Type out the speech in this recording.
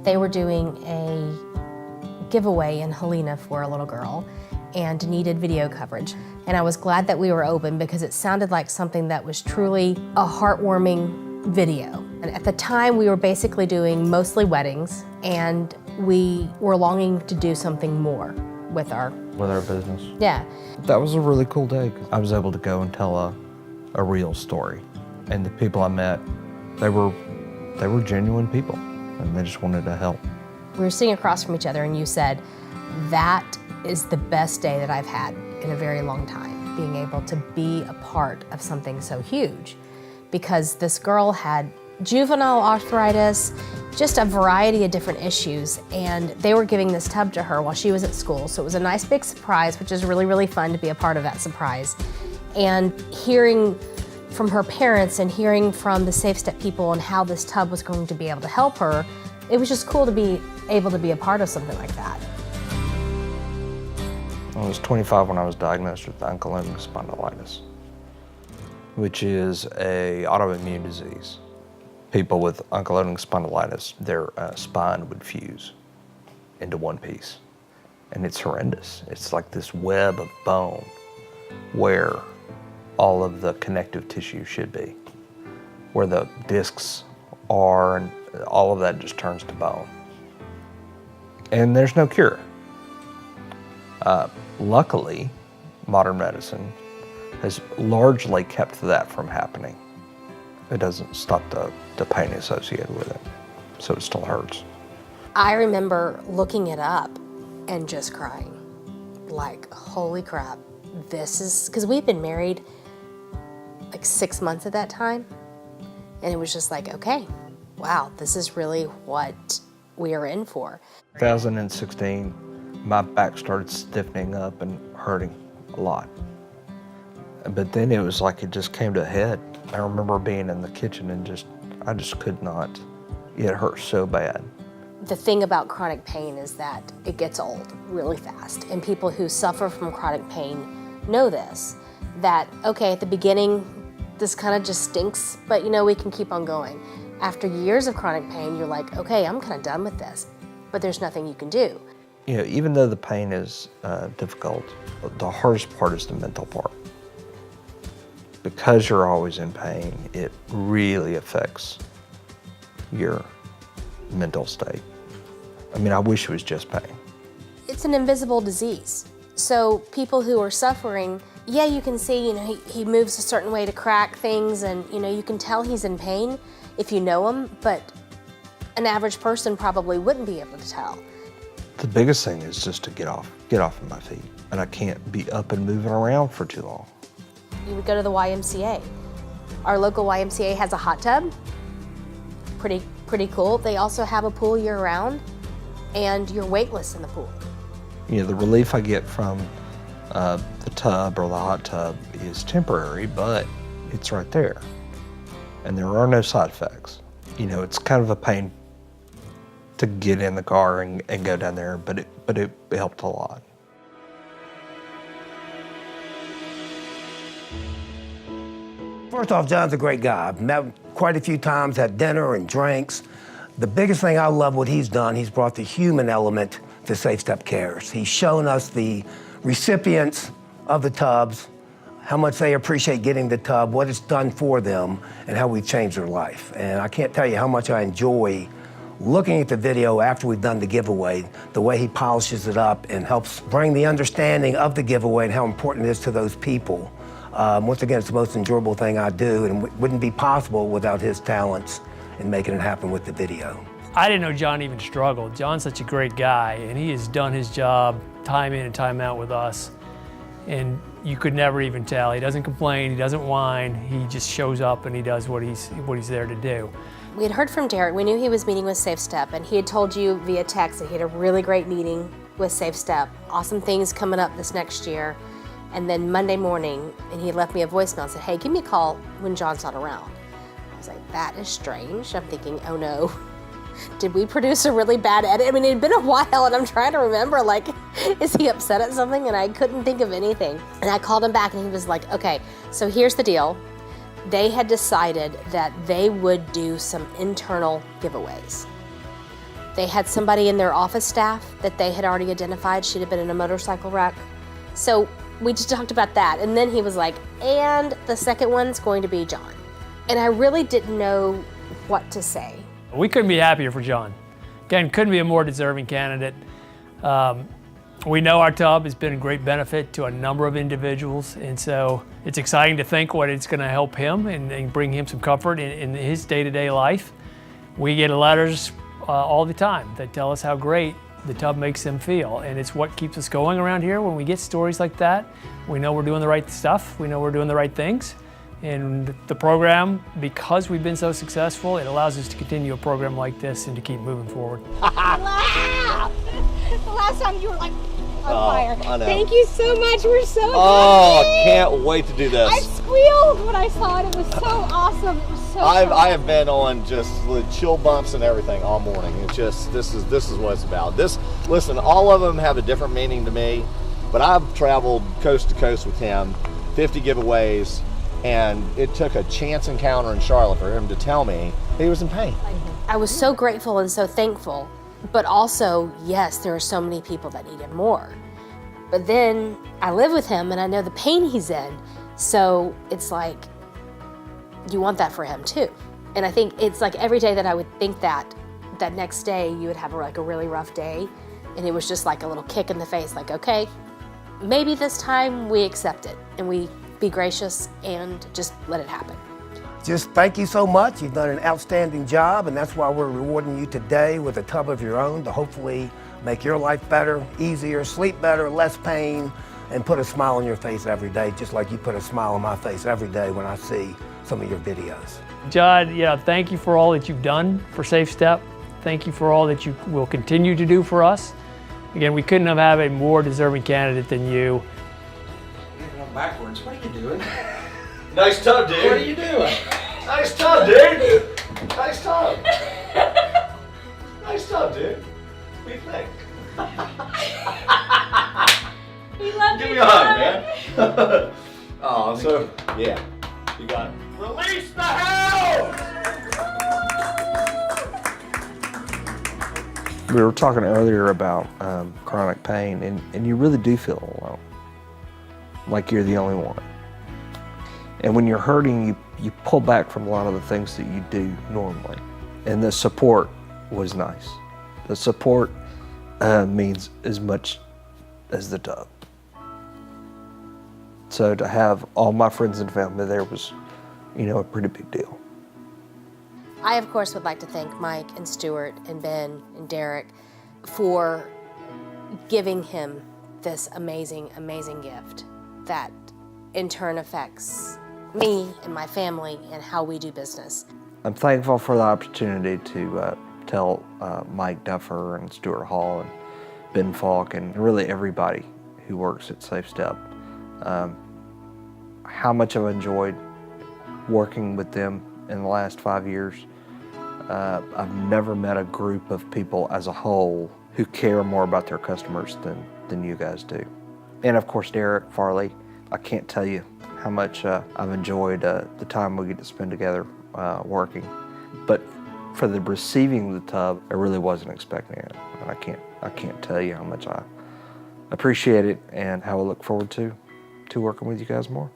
They were doing a giveaway in Helena for a little girl and needed video coverage. And I was glad that we were open because it sounded like something that was truly a heartwarming video. And at the time, we were basically doing mostly weddings, and we were longing to do something more with our business. Yeah. That was a really cool day. I was able to go and tell a real story. And the people I met, they were genuine people, and they just wanted to help. We were sitting across from each other, and you said, "That is the best day that I've had in a very long time, being able to be a part of something so huge." Because this girl had juvenile arthritis, just a variety of different issues, and they were giving this tub to her while she was at school. So it was a nice big surprise, which is really, really fun to be a part of that surprise. And hearing from her parents and hearing from the Safe Step people and how this tub was going to be able to help her, it was just cool to be able to be a part of something like that. I was 25 when I was diagnosed with ankylosing spondylitis, which is an autoimmune disease. People with ankylosing spondylitis, their spine would fuse into one piece, and it's horrendous. It's like this web of bone where all of the connective tissue should be, where the discs are, and all of that just turns to bone. And there's no cure. Luckily, modern medicine has largely kept that from happening. It doesn't stop the pain associated with it, so it still hurts. I remember looking it up and just crying, like, holy crap, this is, because we'd been married like 6 months at that time, and it was just like, okay, wow, this is really what we are in for. 2016, my back started stiffening up and hurting a lot. But then it was like it just came to a head. I remember being in the kitchen and I just could not. It hurt so bad. The thing about chronic pain is that it gets old really fast, and people who suffer from chronic pain know this, that, okay, at the beginning, this kind of just stinks, but you know, we can keep on going. After years of chronic pain, you're like, okay, I'm kind of done with this, but there's nothing you can do. You know, even though the pain is difficult, the hardest part is the mental part. Because you're always in pain, it really affects your mental state. I mean, I wish it was just pain. It's an invisible disease. So people who are suffering, yeah, you can see, you know, he moves a certain way to crack things, and you know, you can tell he's in pain if you know him, but an average person probably wouldn't be able to tell. The biggest thing is just to get off of my feet, and I can't be up and moving around for too long. You would go to the YMCA. Our local YMCA has a hot tub, pretty cool. They also have a pool year-round, and you're weightless in the pool. You know, the relief I get from the tub or the hot tub is temporary, but it's right there. And there are no side effects. You know, it's kind of a pain to get in the car and go down there, but it helped a lot. First off, John's a great guy. I've met him quite a few times, had dinner and drinks. The biggest thing I love what he's done, he's brought the human element to Safe Step Cares. He's shown us the recipients of the tubs, how much they appreciate getting the tub, what it's done for them, and how we've changed their life. And I can't tell you how much I enjoy looking at the video after we've done the giveaway, the way he polishes it up and helps bring the understanding of the giveaway and how important it is to those people. Once again, it's the most enjoyable thing I do, and wouldn't be possible without his talents in making it happen with the video. I didn't know John even struggled. John's such a great guy, and he has done his job time in and time out with us. And you could never even tell. He doesn't complain, he doesn't whine, he just shows up and he does what he's there to do. We had heard from Derek. We knew he was meeting with Safe Step, and he had told you via text that he had a really great meeting with Safe Step. Awesome things coming up this next year. And then Monday morning, and he left me a voicemail and said, hey, give me a call when John's not around. I was like, that is strange. I'm thinking, oh no, did we produce a really bad edit? I mean, it had been a while, and I'm trying to remember, like, is he upset at something? And I couldn't think of anything. And I called him back, and he was like, okay, so here's the deal. They had decided that they would do some internal giveaways. They had somebody in their office staff that they had already identified. She'd have been in a motorcycle wreck. So we just talked about that. And then he was like, and the second one's going to be John. And I really didn't know what to say. We couldn't be happier for John. Again, couldn't be a more deserving candidate. We know our tub has been a great benefit to a number of individuals, and so it's exciting to think what it's going to help him and bring him some comfort in his day-to-day life. We get letters all the time that tell us how great the tub makes them feel, and it's what keeps us going around here. When we get stories like that, we know we're doing the right stuff, we know we're doing the right things, and the program, because we've been so successful, it allows us to continue a program like this and to keep moving forward. Wow! The last time you were like on fire. I know. Thank you so much. We're so Oh, excited. I can't wait to do this. I squealed when I saw it. It was so awesome. It was so I have been on just the chill bumps and everything all morning. It's just this is what it's about. Listen, all of them have a different meaning to me, but I've traveled coast to coast with him, 50 giveaways, and it took a chance encounter in Charlotte for him to tell me he was in pain. I was so grateful and so thankful, but also, yes, there are so many people that need him more. But then I live with him and I know the pain he's in, so it's like, you want that for him too. And I think it's like every day that I would think that next day you would have like a really rough day, and it was just like a little kick in the face, like, okay, maybe this time we accept it and we be gracious and just let it happen. Just thank you so much. You've done an outstanding job, and that's why we're rewarding you today with a tub of your own to hopefully make your life better, easier, sleep better, less pain, and put a smile on your face every day, just like you put a smile on my face every day when I see some of your videos. John, thank you for all that you've done for Safe Step. Thank you for all that you will continue to do for us. Again, we couldn't have had a more deserving candidate than you. You're going backwards. What are you doing? Nice tub, dude. What are you doing? Nice tub, dude. Nice tub. Nice tub, dude. What do you think? We love Give you, me a hug, John. man. Oh, so yeah, you got it. Release the house. We were talking earlier about chronic pain, and you really do feel alone, like you're the only one. And when you're hurting, you pull back from a lot of the things that you do normally. And the support was nice. The support means as much as the tub. So to have all my friends and family there was, a pretty big deal. I, of course, would like to thank Mike and Stuart and Ben and Derek for giving him this amazing, amazing gift that in turn affects me and my family and how we do business. I'm thankful for the opportunity to tell Mike Duffer and Stuart Hall and Ben Falk and really everybody who works at Safe Step how much I've enjoyed working with them in the last 5 years. I've never met a group of people as a whole who care more about their customers than you guys do. And of course, Derek Farley, I can't tell you how much I've enjoyed the time we get to spend together working. But for the receiving the tub, I really wasn't expecting it. And I can't tell you how much I appreciate it and how I look forward to working with you guys more.